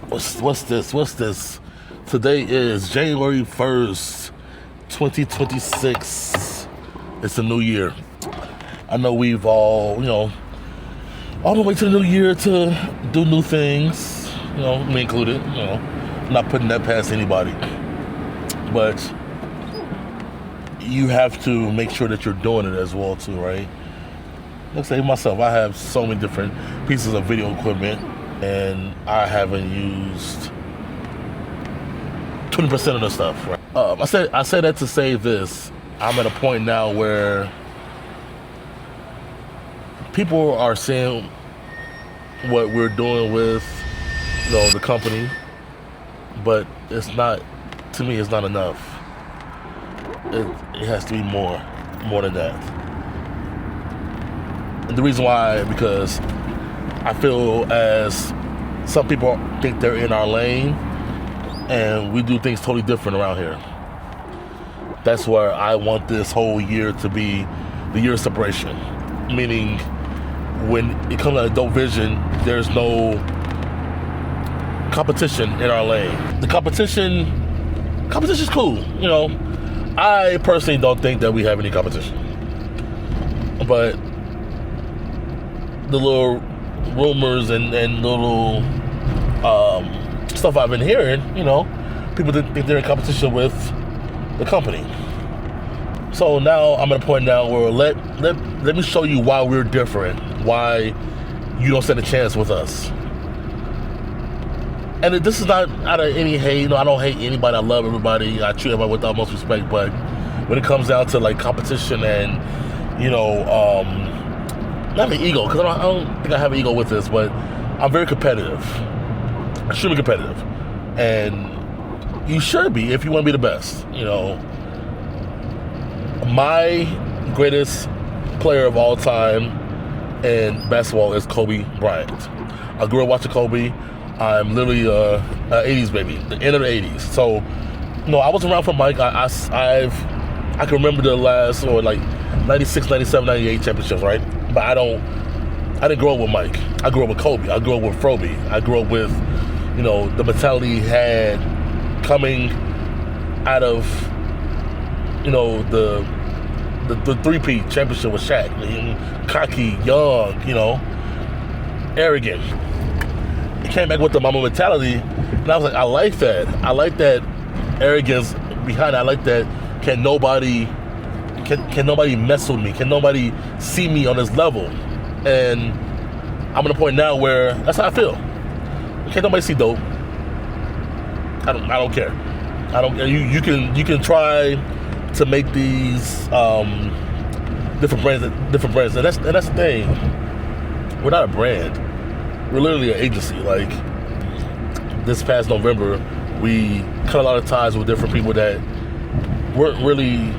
What's this? What's this? Today is January 1st, 2026. It's a new year. I know we've all, all the way to the new year to do new things, me included, I'm not putting that past anybody. But you have to make sure that you're doing it as well too, right? Let's say myself, I have so many different pieces of video equipment and I haven't used 20% of the stuff, right? I said that to say this. I'm at a point now where people are seeing what we're doing with, the company, but it's not, to me, it's not enough. It has to be more than that. And the reason why, because I feel as some people think they're in our lane and we do things totally different around here. That's where I want this whole year to be the year of separation. Meaning, when it comes to DOPE VZN, there's no competition in our lane. The competition's cool, I personally don't think that we have any competition. But the little rumors and little stuff I've been hearing, people think they're in competition with the company. So now I'm at a point now where let me show you why we're different, why you don't stand a chance with us. And this is not out of any hate. I don't hate anybody. I love everybody. I treat everybody with the utmost respect. But when it comes down to like competition and not an ego, because I don't think I have an ego with this, but I'm very competitive, extremely competitive, and you should be if you want to be the best. My greatest player of all time in basketball is Kobe Bryant. I grew up watching Kobe. I'm literally a 80s baby, the end of the 80s. So, I was around for Mike. I can remember the last, 96, 97, 98 championships, right? But I didn't grow up with Mike. I grew up with Kobe. I grew up with Froby. I grew up with, the mentality he had coming out of, the three-peat championship with Shaq. Cocky, young, arrogant. He came back with the Mamba mentality, and I was like, I like that. I like that arrogance behind it. I like that can nobody mess with me? Can nobody see me on this level? And I'm at a point now where that's how I feel. Can't nobody see DOPE. I don't care. I don't. You can try to make these different brands, and that's the thing. We're not a brand. We're literally an agency. Like this past November, we cut a lot of ties with different people that weren't really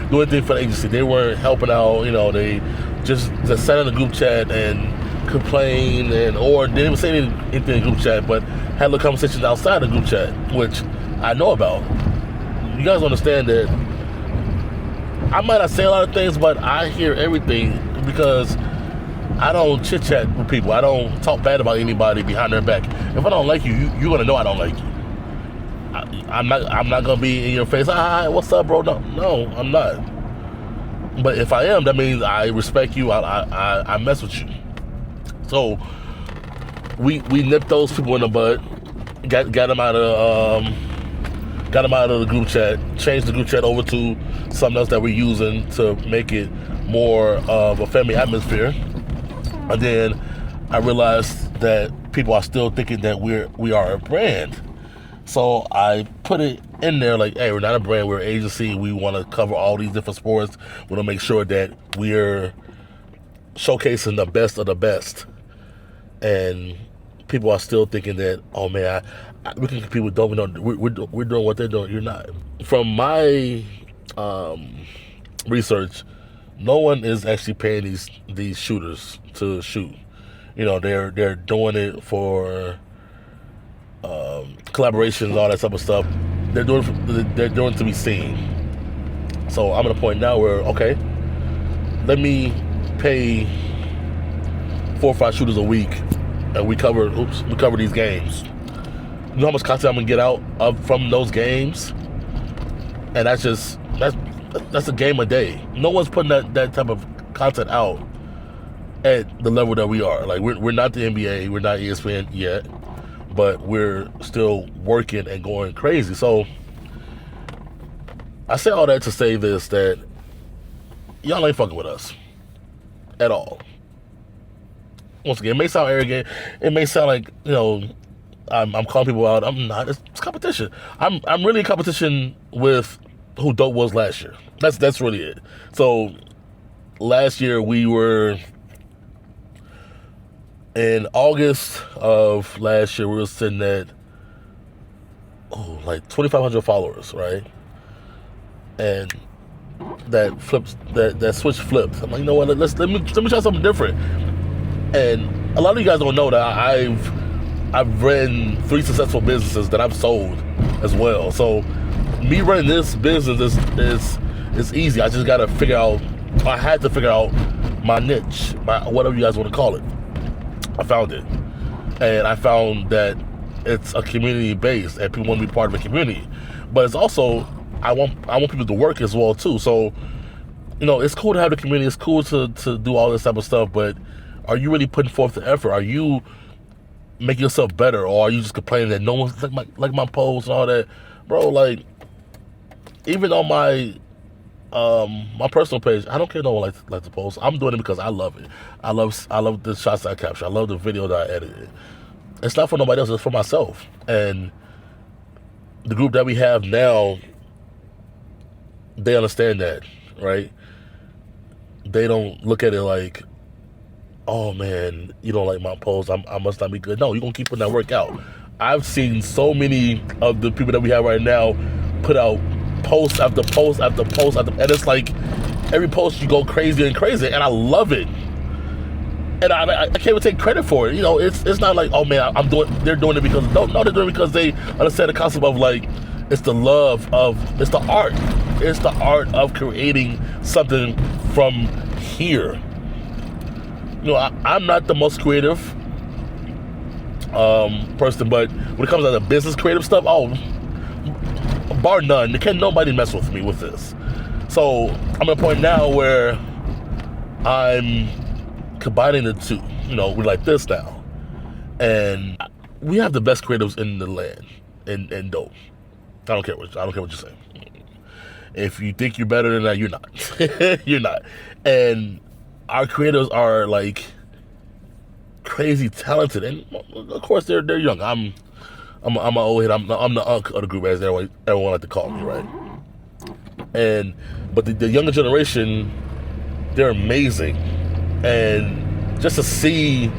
doing anything for the agency. They weren't helping out. They just sat in the group chat and complain, or didn't even say anything in the group chat, but had little conversations outside the group chat, which I know about. You guys understand that I might not say a lot of things, but I hear everything because I don't chit chat with people. I don't talk bad about anybody behind their back. If I don't like you, you're gonna know I don't like you. I'm not gonna be in your face. Hi, what's up, bro? No, I'm not. But if I am, that means I respect you. I mess with you. So we nipped those people in the bud, got them out of the group chat, changed the group chat over to something else that we're using to make it more of a family atmosphere. And then I realized that people are still thinking that we are a brand. So I put it in there like, hey, we're not a brand, we're an agency. We want to cover all these different sports. We want to make sure that we're showcasing the best of the best. And people are still thinking that, oh man, we can compete with DOPE. We're doing what they're doing. You're not. From my research, no one is actually paying these shooters to shoot. They're doing it for collaborations, all that type of stuff. They're doing it to be seen. So I'm at a point now where, okay, let me pay 4 or 5 shooters a week and we cover these games. You know how much content I'm gonna get out from those games, and that's a game a day. No one's putting that type of content out at the level that we are. Like we're not the NBA, we're not ESPN yet, but we're still working and going crazy. So I say all that to say this, that y'all ain't fucking with us at all. Once again, it may sound arrogant. It may sound like, you know, I'm calling people out. I'm not. It's competition. I'm really in competition with who Dope was last year. That's really it. So last year we were in August of last year. We were sitting at like 2,500 followers, right? And that switch flipped. I'm like, you know what? Let me try something different. And a lot of you guys don't know that I've ran 3 successful businesses that I've sold as well. So me running this business is easy. I just gotta figure out. I had to figure out my niche, whatever you guys want to call it. I found it, and I found that it's a community based, and people want to be part of a community. But it's also I want people to work as well too. So, you know, it's cool to have the community. It's cool to do all this type of stuff. But are you really putting forth the effort? Are you making yourself better, or are you just complaining that no one's like my posts and all that, bro? Like, even on my personal page, I don't care no one like to post. I'm doing it because I love it. I love the shots that I capture. I love the video that I edited. It's not for nobody else. It's for myself. And the group that we have now, they understand that, right? They don't look at it like, oh man, you don't like my post, I must not be good. No, you're gonna keep putting that work out. I've seen so many of the people that we have right now put out post after post after post after, and it's like every post you go crazy and crazy, and I love it. And I can't even take credit for it. You know, it's not like, oh man, they're doing it because no, they're doing it because they understand the concept of, like, it's the love of, it's the art of creating something from here. You know, I'm not the most creative person, but when it comes to the business creative stuff, bar none, can't nobody mess with me with this. So I'm at a point now where I'm combining the two. You know, we're like this now, and we have the best creatives in the land, in Dope. I don't care what you're saying. If you think you're better than that, you're not. You're not. And our creators are like crazy talented, and of course they're young. I'm an old head. I'm the unk of the group, as everyone like to call me, right? But the younger generation, they're amazing, and just to see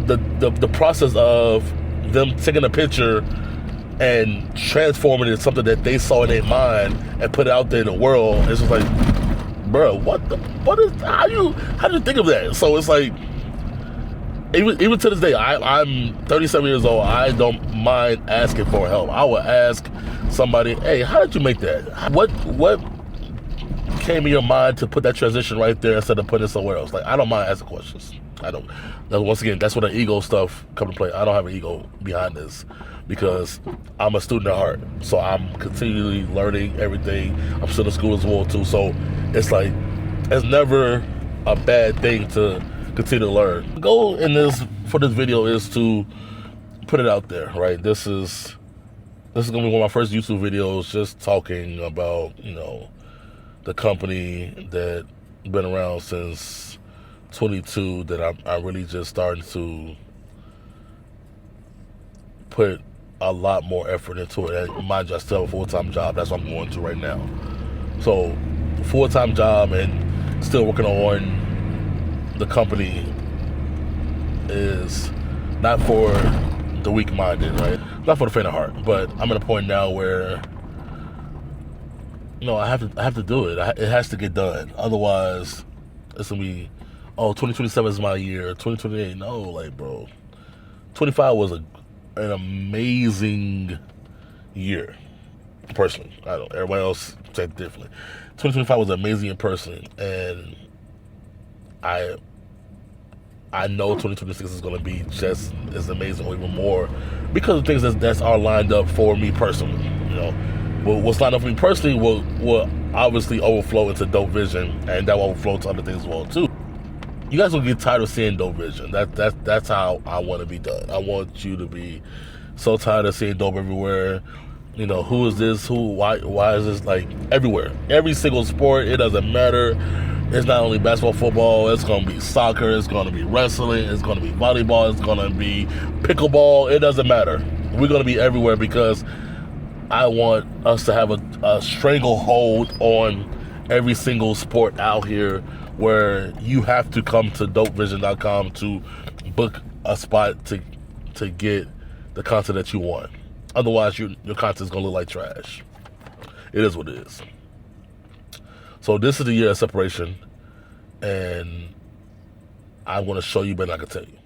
the process of them taking a picture and transforming it into something that they saw in their mind and put it out there in the world, it's just like, bro, how do you think of that? So it's like, even to this day, I'm 37 years old. I don't mind asking for help. I will ask somebody, hey, how did you make that? What came in your mind to put that transition right there instead of putting it somewhere else? Like, I don't mind asking questions. I don't. Once again, that's where the ego stuff come to play. I don't have an ego behind this because I'm a student at heart. So I'm continually learning everything. I'm still in school as well too. So it's like, it's never a bad thing to continue to learn. The goal for this video is to put it out there, right? This is gonna be one of my first YouTube videos, just talking about, you know, the company that been around since 22, that I'm really just starting to put a lot more effort into it. And mind you, I still have a full-time job. That's what I'm going to right now. So full-time job and still working on the company is not for the weak-minded, right? Not for the faint of heart. But I'm at a point now where, you know, I have to do it. It has to get done. Otherwise, it's gonna be, 2027 is my year. 2028, no, like, bro. 25 was an amazing year, personally. I don't. Everybody else said differently. 2025 was amazing in person, and I know 2026 is going to be just as amazing or even more because of things that's are lined up for me personally. You know, but what's lined up for me personally will obviously overflow into Dope Vision, and that will overflow to other things as well too. You guys will get tired of seeing Dope Vision. That's how I want to be done. I want you to be so tired of seeing dope everywhere. You know, who is this? Why is this, like, everywhere? Every single sport, it doesn't matter. It's not only basketball, football, it's going to be soccer, it's going to be wrestling, it's going to be volleyball, it's going to be pickleball. It doesn't matter. We're going to be everywhere because I want us to have a stranglehold on every single sport out here where you have to come to dopevision.com to book a spot to get the content that you want. Otherwise, your content is going to look like trash. It is what it is. So this is the year of separation, and I'm going to show you better than I can tell you.